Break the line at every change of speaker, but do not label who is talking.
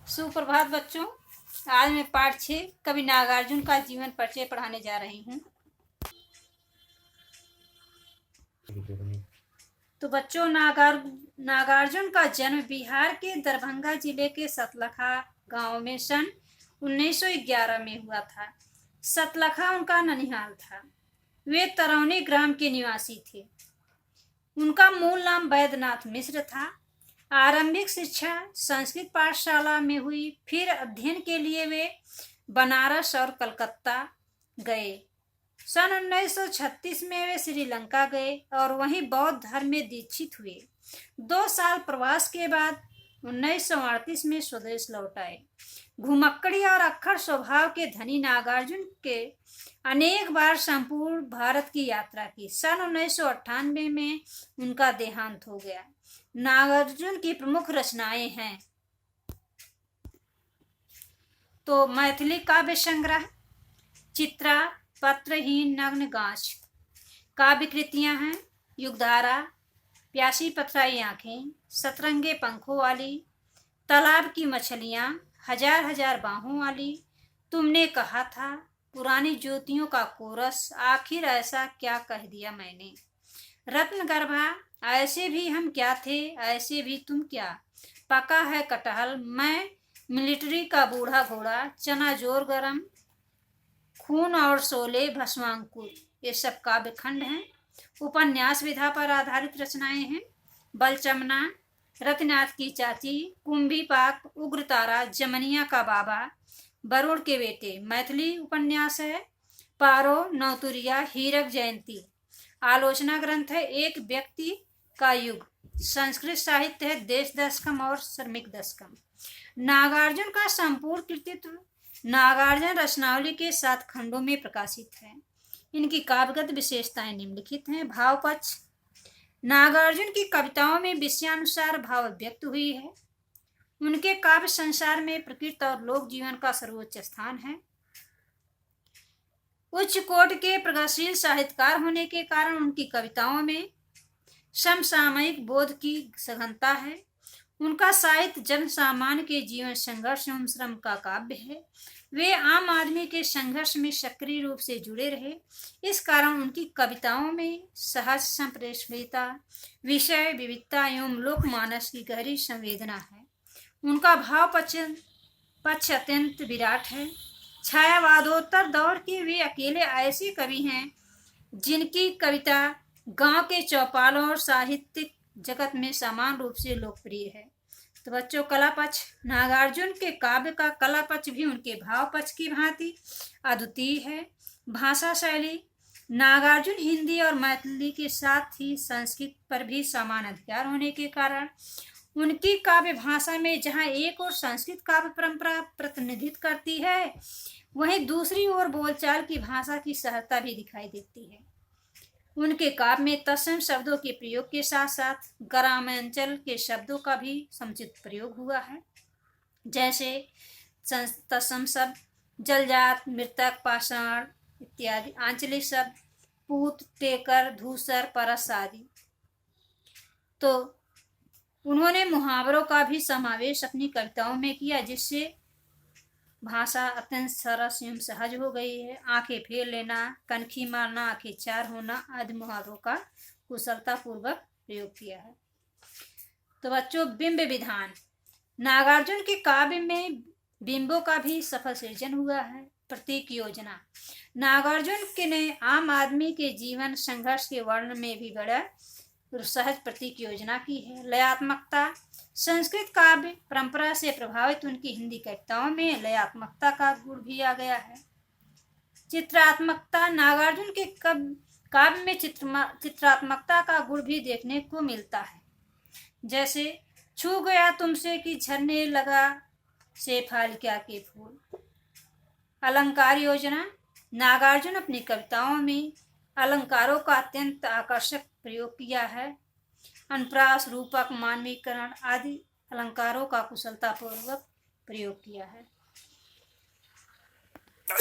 सुप्रभात बच्चों। आज मैं पाठ 6 कवि नागार्जुन का जीवन परिचय पढ़ाने जा रही हूँ। तो बच्चों, नागार्जुन का जन्म बिहार के दरभंगा जिले के सतलखा गांव में सन 1911 में हुआ था। सतलखा उनका ननिहाल था। वे तरौनी ग्राम के निवासी थे। उनका मूल नाम वैद्यनाथ मिश्र था। आरंभिक शिक्षा संस्कृत पाठशाला में हुई, फिर अध्ययन के लिए वे बनारस और कलकत्ता गए। सन 1936 में वे श्रीलंका गए और वहीं बौद्ध धर्म में दीक्षित हुए। 2 साल प्रवास के बाद 1938 में स्वदेश लौट आए। घुमक्कड़ी और अक्खड़ स्वभाव के धनी नागार्जुन के अनेक बार संपूर्ण भारत की यात्रा की। सन 1998 में उनका देहांत हो गया। नागार्जुन की प्रमुख रचनाएं हैं तो मैथिली काव्य संग्रह, चित्रा, पत्रहीन, नग्न गाछ। काव्य कृतियां हैं युगधारा, प्यासी पथराई आंखें, सतरंगे पंखों वाली, तालाब की मछलियां, हजार हजार बाहों वाली, तुमने कहा था, पुरानी ज्योतियों का कोरस, आखिर ऐसा क्या कह दिया मैंने, रत्नगर्भा, ऐसे भी हम क्या थे, ऐसे भी तुम क्या, पका है कटहल, मैं मिलिट्री का बूढ़ा घोड़ा, चना जोर गरम, खून और शोले, भस्मांकुर। ये सब काव्य खंड हैं। उपन्यास विधा पर आधारित रचनाएं हैं। बलचमना, रतिनाथ की चाची, कुंभी पाक, उग्रतारा, जमनिया का बाबा, वरुण के बेटे। मैथिली उपन्यास है पारो, नौतुरिया, हीरक जयंती। आलोचना ग्रंथ है एक व्यक्ति का युग। संस्कृत साहित्य है देश दशकम और श्रमिक दशकम। नागार्जुन का संपूर्ण कृतित्व नागार्जुन रचनावली के 7 खंडों में प्रकाशित है। इनकी काव्यगत विशेषताएं निम्नलिखित हैं। भाव पक्ष, नागार्जुन की कविताओं में विषयानुसार भाव व्यक्त हुई है। उनके काव्य संसार में प्रकृति और लोक जीवन का सर्वोच्च स्थान है। उच्च कोटि के प्रगतिशील साहित्यकार होने के कारण उनकी कविताओं में समसामयिक बोध की सघनता है। उनका साहित्य जन सामान्य के जीवन संघर्ष एवं श्रम का काव्य है। वे आम आदमी के संघर्ष में सक्रिय रूप से जुड़े रहे। इस कारण उनकी कविताओं में सहज संप्रेषणीयता, विषय विविधता एवं लोकमानस की गहरी संवेदना है। उनका भाव पक्ष अत्यंत विराट है। छायावादोत्तर दौर के वे अकेले ऐसे कवि हैं जिनकी कविता गांव के चौपालों और साहित्यिक जगत में समान रूप से लोकप्रिय है। तो बच्चों, कला पक्ष, नागार्जुन के काव्य का कला पक्ष भी उनके भाव पक्ष की भांति अद्वितीय है। भाषा शैली, नागार्जुन हिंदी और मैथिली के साथ ही संस्कृत पर भी समान अधिकार होने के कारण उनकी काव्य भाषा में जहां एक और संस्कृत काव्य परंपरा प्रतिनिधित्व करती है, वहीं दूसरी ओर बोलचाल की भाषा की सहजता भी दिखाई देती है। उनके काव्य में तत्सम शब्दों के प्रयोग के साथ साथ ग्रामांचल के शब्दों का भी समुचित प्रयोग हुआ है। जैसे तत्सम शब्द जलजात, मृतक, पाषाण इत्यादि। आंचलिक शब्द पूत, टेकर, धूसर, परस आदि। तो उन्होंने मुहावरों का भी समावेश अपनी कविताओं में किया, जिससे भाषा अत्यंत सरस एवं सहज हो गई है। आंखें फेर लेना, कनखी मारना, आंखें चार होना आदि मुहावरों का कुशलता पूर्वक प्रयोग किया है। तो बच्चों, बिंब विधान, नागार्जुन के काव्य में बिंबों का भी सफल सृजन हुआ है। प्रतीक योजना, नागार्जुन के ने आम आदमी के जीवन संघर्ष के वर्णन में भी बड़ा सहज प्रतीक योजना की है। लयात्मकता, संस्कृत काव्य परंपरा से प्रभावित उनकी हिंदी कविताओं में लयात्मकता का गुण भी आ गया है। चित्रात्मकता, नागार्जुन के काव्य में चित्रात्मकता का गुण भी देखने को मिलता है। जैसे छू गया तुमसे कि झरने लगा से फाल क्या के फूल। अलंकार योजना, नागार्जुन अपनी कविताओं में अलंकारों का अत्यंत आकर्षक प्रयोग किया है। अनुप्रास, रूपक, मानवीकरण आदि अलंकारों का कुशलतापूर्वक प्रयोग किया है।